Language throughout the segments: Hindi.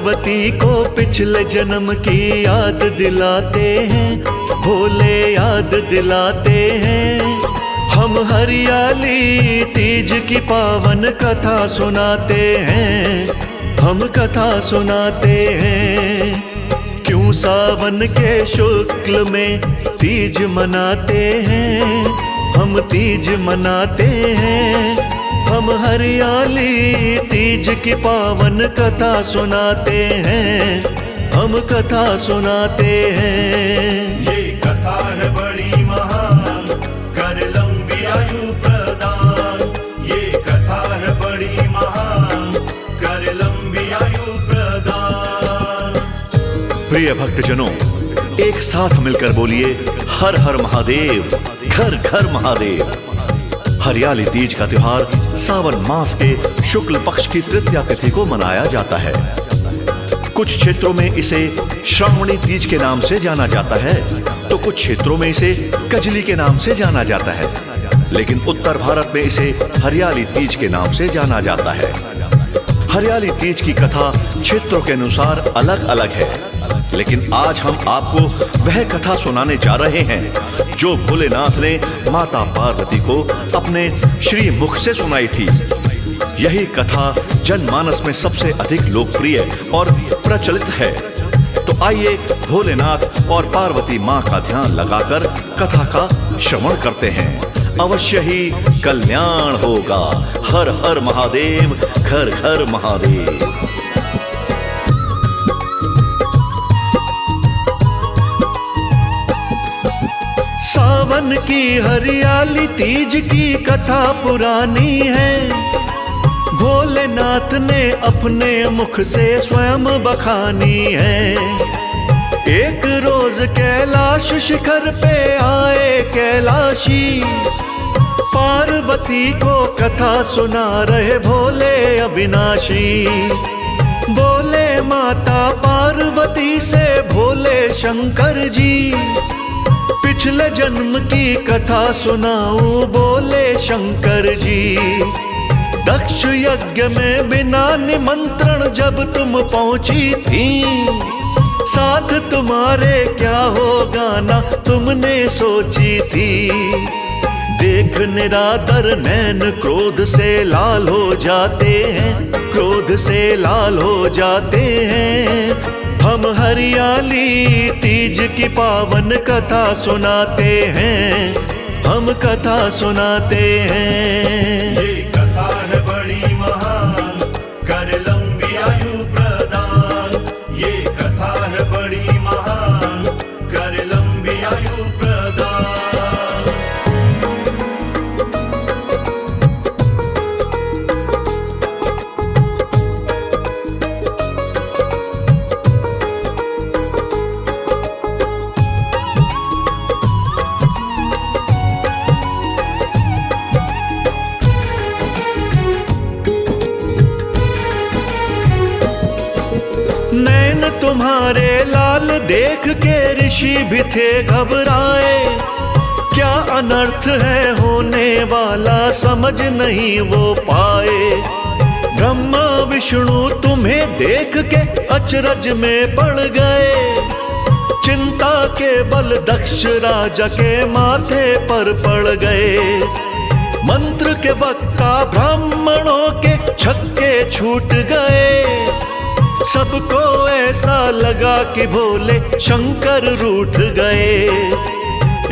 पार्वती को पिछले जन्म की याद दिलाते हैं, भोले याद दिलाते हैं। हम हरियाली तीज की पावन कथा सुनाते हैं, हम कथा सुनाते हैं। क्यों सावन के शुक्ल में तीज मनाते हैं, हम तीज मनाते हैं। हम हरियाली तीज की पावन कथा सुनाते हैं, हम कथा सुनाते हैं। ये कथा है बड़ी महान, कर लंबी आयु प्रदान। ये कथा है बड़ी महान, कर लंबी आयु प्रदान। प्रिय भक्तजनों, एक साथ मिलकर बोलिए हर हर महादेव, घर घर महादेव। हरियाली तीज का त्योहार सावन मास के शुक्ल पक्ष की तृतीया तिथि को मनाया जाता है। कुछ क्षेत्रों में इसे श्रावणी तीज के नाम से जाना जाता है, तो कुछ क्षेत्रों में इसे कजली के नाम से जाना जाता है, लेकिन उत्तर भारत में इसे हरियाली तीज के नाम से जाना जाता है। हरियाली तीज की कथा क्षेत्रों के अनुसार अलग अलग है, लेकिन आज हम आपको वह कथा सुनाने जा रहे हैं जो भोलेनाथ ने माता पार्वती को अपने श्री मुख से सुनाई थी। यही कथा जनमानस में सबसे अधिक लोकप्रिय और प्रचलित है। तो आइए भोलेनाथ और पार्वती माँ का ध्यान लगाकर कथा का श्रवण करते हैं। अवश्य ही कल्याण होगा। हर हर महादेव, घर घर महादेव। सावन की हरियाली तीज की कथा पुरानी है, भोलेनाथ ने अपने मुख से स्वयं बखानी है। एक रोज कैलाश शिखर पे आए कैलाशी, पार्वती को कथा सुना रहे भोले अविनाशी। बोले माता पार्वती से भोले शंकर जी, पिछले जन्म की कथा सुनाऊं बोले शंकर जी। दक्ष यज्ञ में बिना निमंत्रण जब तुम पहुंची थी, साथ तुम्हारे क्या होगा ना तुमने सोची थी। देख निरादर नैन क्रोध से लाल हो जाते हैं, क्रोध से लाल हो जाते हैं। हम हरियाली तीज की पावन कथा सुनाते हैं, हम कथा सुनाते हैं। ये कथा है बड़ी महान, कर लंबी आयु प्रदान। ये कथा है बड़ी महान, कर लंबी आयु प्रदान। नैन तुम्हारे लाल देख के ऋषि भी थे घबराए, क्या अनर्थ है होने वाला समझ नहीं वो पाए। ब्रह्मा विष्णु तुम्हें देख के अचरज में पड़ गए, चिंता के बल दक्ष राजा के माथे पर पड़ गए। मंत्र के वक्ता ब्राह्मणों के छक्के छूट गए, सबको ऐसा लगा कि भोले शंकर रूठ गए।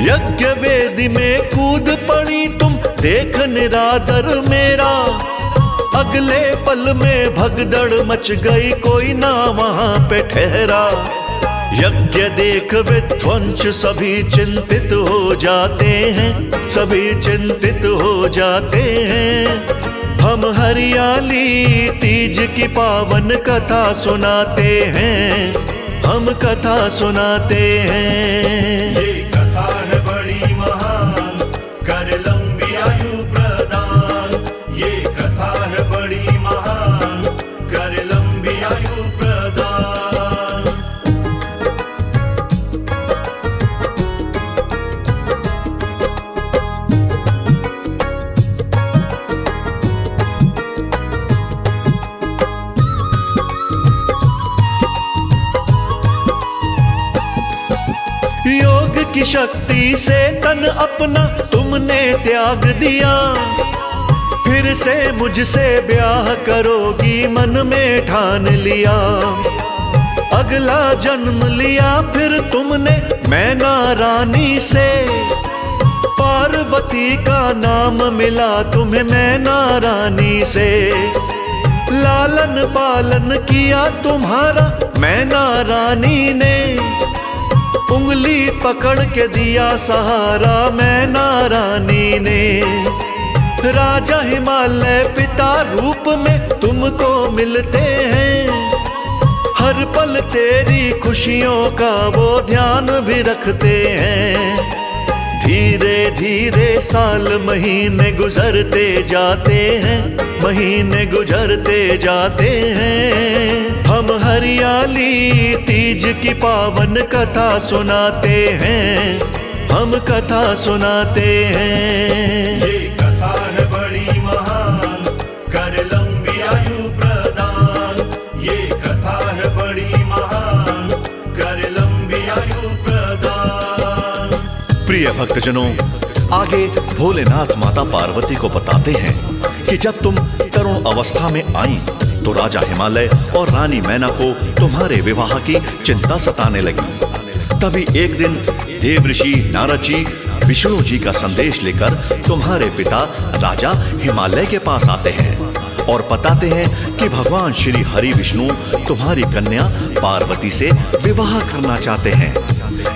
यज्ञ वेदी में कूद पड़ी तुम देख निरादर मेरा, अगले पल में भगदड़ मच गई कोई ना वहां पे ठहरा। यज्ञ देख विध्वंस सभी चिंतित हो जाते हैं, सभी चिंतित हो जाते हैं। हम हरियाली तीज की पावन कथा सुनाते हैं, हम कथा सुनाते हैं। ये कथा है बड़ी महान, कर लंबी आयु प्रदान। ये कथा है बड़ी महान, कर लंबी आयु प्रदान। की शक्ति से तन अपना तुमने त्याग दिया, फिर से मुझसे ब्याह करोगी मन में ठान लिया। अगला जन्म लिया फिर तुमने मैना रानी से, पार्वती का नाम मिला तुम्हें मैना रानी से। लालन पालन किया तुम्हारा मैना रानी ने, उंगली पकड़ के दिया सहारा मैना रानी ने। राजा हिमालय पिता रूप में तुमको मिलते हैं, हर पल तेरी खुशियों का वो ध्यान भी रखते हैं। धीरे धीरे साल महीने गुजरते जाते हैं, महीने गुजरते जाते हैं। हम हरियाली तीज की पावन कथा सुनाते हैं, हम कथा सुनाते हैं। ये कथा है बड़ी महान, कर लंबी आयु प्रदान। ये कथा है बड़ी महान, कर लंबी आयु प्रदान। प्रिय भक्तजनों, आगे भोलेनाथ माता पार्वती को बताते हैं कि जब तुम तरुण अवस्था में आई तो राजा हिमालय और रानी मैना को तुम्हारे विवाह की चिंता सताने लगी। तभी एक दिन देव ऋषि नारद जी विष्णु जी का संदेश लेकर तुम्हारे पिता राजा हिमालय के पास आते हैं और बताते हैं कि भगवान श्री हरि विष्णु तुम्हारी कन्या पार्वती से विवाह करना चाहते हैं।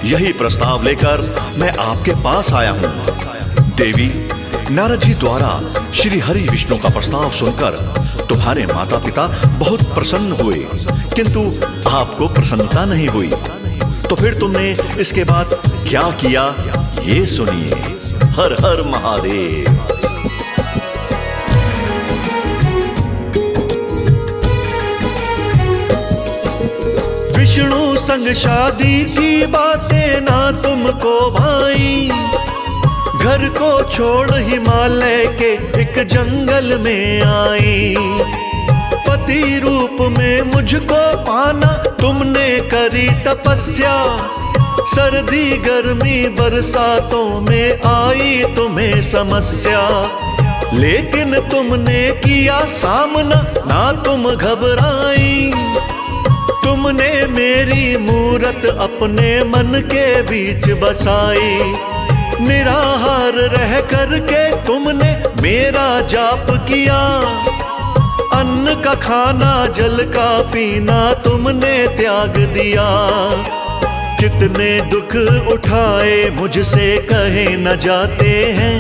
यही प्रस्ताव लेकर मैं आपके पास आया हूँ। देवी, नारद जी द्वारा श्री हरि विष्णु का प्रस्ताव सुनकर तुम्हारे माता पिता बहुत प्रसन्न हुए, किंतु आपको प्रसन्नता नहीं हुई। तो फिर तुमने इसके बाद क्या किया, ये सुनिए। हर हर महादेव। विष्णु संग शादी की बातें ना तुमको भाई, घर को छोड़ हिमालय के एक जंगल में आई। पति रूप में मुझको पाना तुमने करी तपस्या, सर्दी गर्मी बरसातों में आई तुम्हें समस्या। लेकिन तुमने किया सामना, ना तुम घबराई। तुमने मेरी मूरत अपने मन के बीच बसाई। निराहार रह करके तुमने मेरा जाप किया, अन्न का खाना जल का पीना तुमने त्याग दिया। कितने दुख उठाए मुझसे कहे न जाते हैं,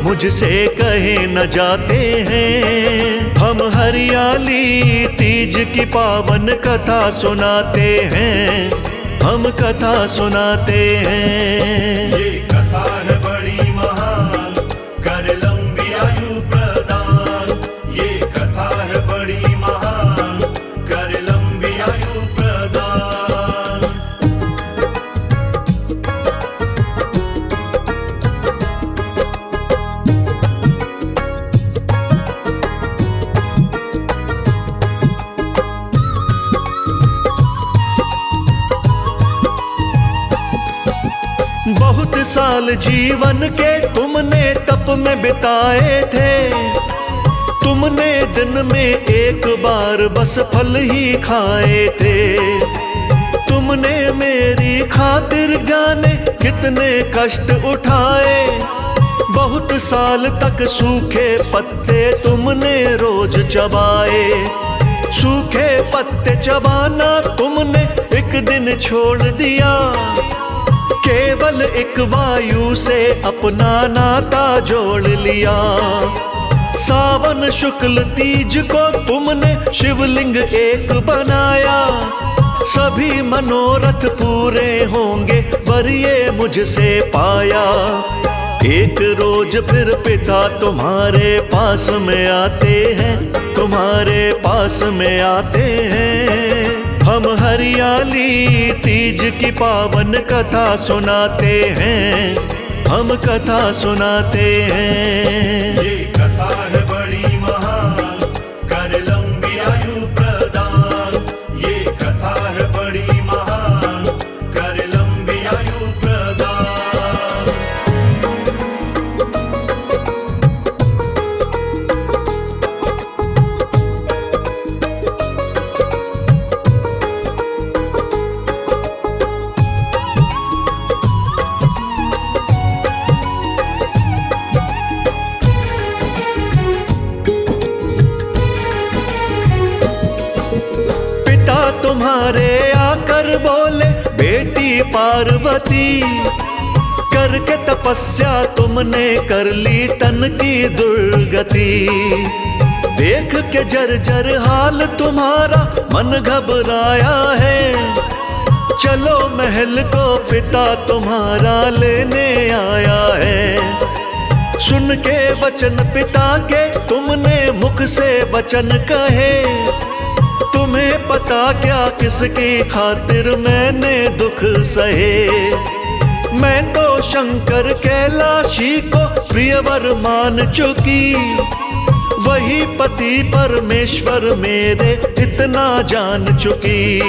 मुझसे कहे न जाते हैं। हम हरियाली तीज की पावन कथा सुनाते हैं, हम कथा सुनाते हैं। ये कथा है बड़ी महान, कर लंबी आयु प्रदान। ये कथा है बड़ी महान, कर लंबी आयु प्रदान। बहुत साल जीवन के तुमने तप में बिताए थे, तुमने दिन में एक बार बस फल ही खाए थे। तुमने मेरी खातिर जाने कितने कष्ट उठाए, बहुत साल तक सूखे पत्ते तुमने रोज चबाए। सूखे पत्ते चबाना तुमने एक दिन छोड़ दिया, केवल एक वायु से अपना नाता जोड़ लिया। सावन शुक्ल तीज को तुमने शिवलिंग एक बनाया, सभी मनोरथ पूरे होंगे वर ये मुझसे पाया। एक रोज फिर पिता तुम्हारे पास में आते हैं, तुम्हारे पास में आते हैं। हम हरियाली तीज की पावन कथा सुनाते हैं, हम कथा सुनाते हैं। ये कथा है बड़ी महान, कर लंबी आयु प्रदान। ये कथा है बड़ी महान, कर लंबी आयु प्रदान। पार्वती, करके तपस्या तुमने कर ली तन की दुर्गति। देख के जर्जर हाल तुम्हारा मन घबराया है, चलो महल को पिता तुम्हारा लेने आया है। सुन के वचन पिता के तुमने मुख से वचन कहे, तुम्हें पता क्या किसकी खातिर मैंने दुख सहे। मैं तो शंकर कैलाशी को प्रियवर मान चुकी, वही पति परमेश्वर मेरे इतना जान चुकी।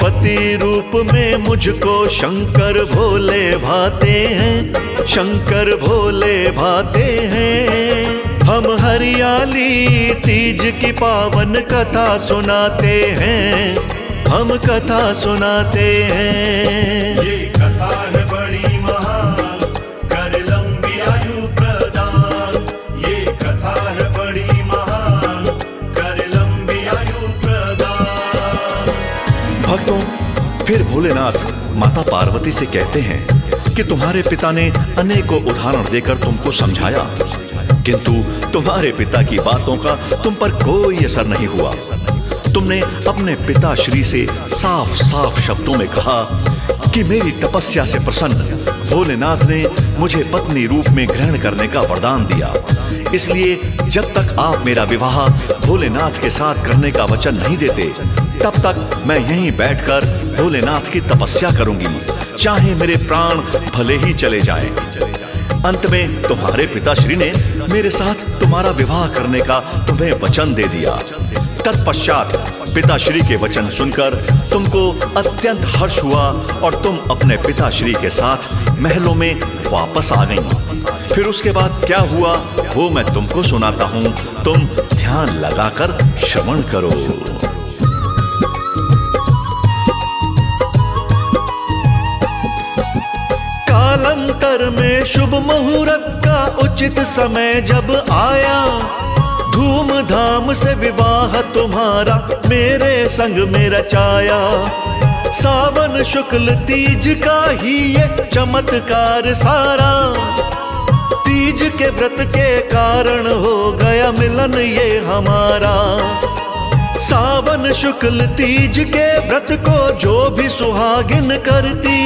पति रूप में मुझको शंकर भोले भाते हैं, शंकर भोले भाते हैं। हम हरियाली तीज की पावन कथा सुनाते हैं, हम कथा सुनाते हैं। ये कथा है बड़ी महान, कर लंबी आयु प्रदान। ये कथा है बड़ी महान, कर लंबी आयु प्रदान। भक्तों, फिर भोलेनाथ माता पार्वती से कहते हैं कि तुम्हारे पिता ने अनेकों उदाहरण देकर तुमको समझाया, किंतु तुम्हारे पिता की बातों का तुम पर कोई असर नहीं हुआ। तुमने अपने पिता श्री से साफ साफ शब्दों में कहा कि मेरी तपस्या से प्रसन्न भोलेनाथ ने मुझे पत्नी रूप में ग्रहण करने का वरदान दिया, इसलिए जब तक आप मेरा विवाह भोलेनाथ के साथ करने का वचन नहीं देते, तब तक मैं यहीं बैठकर भोलेनाथ की तपस्या करूंगी, चाहे मेरे प्राण भले ही चले जाएं। अंत में तुम्हारे पिताश्री ने मेरे साथ तुम्हारा विवाह करने का तुम्हें वचन दे दिया। तत्पश्चात पिताश्री के वचन सुनकर तुमको अत्यंत हर्ष हुआ और तुम अपने पिताश्री के साथ महलों में वापस आ गईं। फिर उसके बाद क्या हुआ वो मैं तुमको सुनाता हूं, तुम ध्यान लगाकर श्रवण करो। कालांतर में शुभ मुहूर्त का उचित समय जब आया, धूमधाम से विवाह तुम्हारा मेरे संग में रचाया। सावन शुक्ल तीज का ही ये चमत्कार सारा, तीज के व्रत के कारण हो गया मिलन ये हमारा। सावन शुक्ल तीज के व्रत को जो भी सुहागिन करती,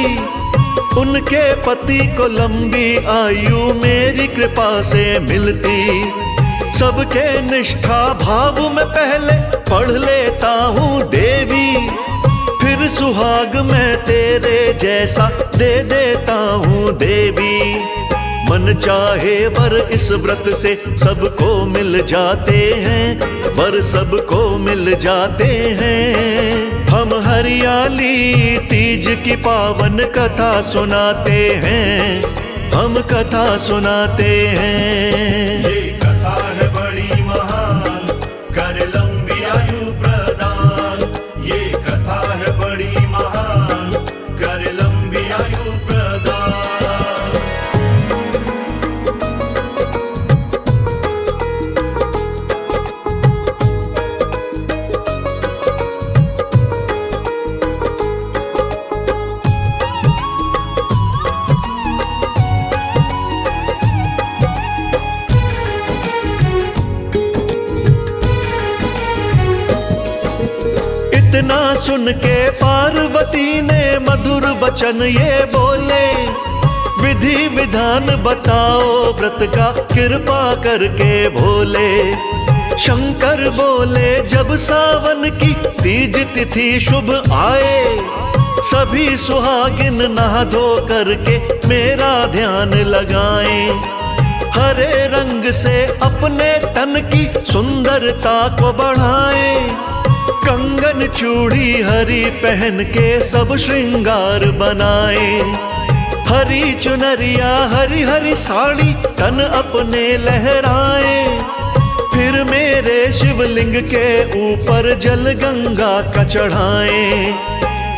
उनके पति को लंबी आयु मेरी कृपा से मिलती। सबके निष्ठा भाव में पहले पढ़ लेता हूँ देवी, फिर सुहाग मैं तेरे जैसा दे देता हूँ देवी। मन चाहे वर इस व्रत से सबको मिल जाते हैं, वर सबको मिल जाते हैं। हम हरियाली तीज की पावन कथा सुनाते हैं, हम कथा सुनाते हैं। ये कथा है बड़ी महान, कर लंबी आयु प्रदान। ये कथा है बड़ी महान, कर लंबी आयु प्रदान। इतना सुन के पार्वती ने मधुर वचन ये बोले, विधि विधान बताओ व्रत का कृपा करके भोले। शंकर बोले जब सावन की तीज तिथि शुभ आए, सभी सुहागिन नहा धो करके मेरा ध्यान लगाएं। हरे रंग से अपने तन की सुंदरता को बढ़ाएं, कंगन चूड़ी हरी पहन के सब श्रृंगार बनाए। हरी चुनरिया हरी हरी साड़ी तन अपने लहराए, फिर मेरे शिवलिंग के ऊपर जल गंगा का चढ़ाए।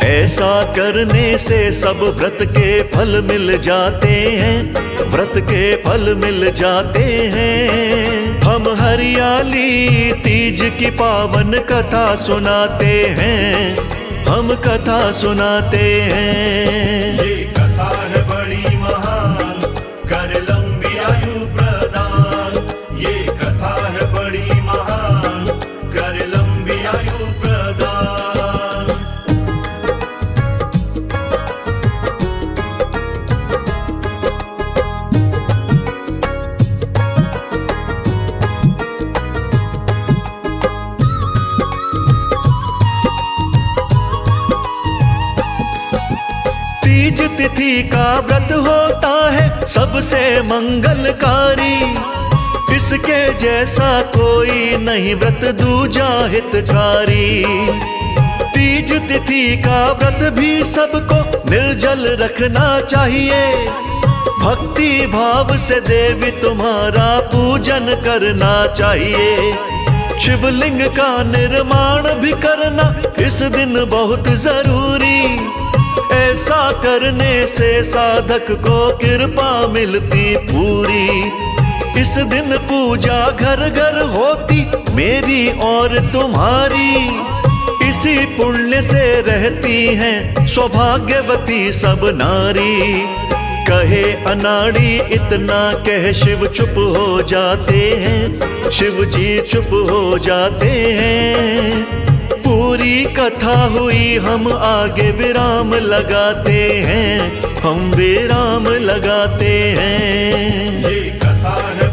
ऐसा करने से सब व्रत के फल मिल जाते हैं, व्रत के फल मिल जाते हैं। हम हरियाली तीज की पावन कथा सुनाते हैं, हम कथा सुनाते हैं। ये कथा है बड़ी महान, कर लंबी आयु प्रदान। ये कथा है बड़ी महान, कर लंबी आयु प्रदान। तीज तिथि का व्रत होता है सबसे मंगलकारी, इसके जैसा कोई नहीं व्रत दूजा हितकारी। तीज तिथि का व्रत भी सबको निर्जल रखना चाहिए, भक्ति भाव से देवी तुम्हारा पूजन करना चाहिए। शिवलिंग का निर्माण भी करना इस दिन बहुत जरूरी, ऐसा करने से साधक को कृपा मिलती पूरी। इस दिन पूजा घर घर होती मेरी और तुम्हारी, इसी पुण्य से रहती हैं सौभाग्यवती सब नारी। कहे अनाड़ी इतना कह शिव चुप हो जाते हैं, शिव जी चुप हो जाते हैं। पूरी कथा हुई हम आगे विराम लगाते हैं, हम विराम लगाते हैं। ये कथा है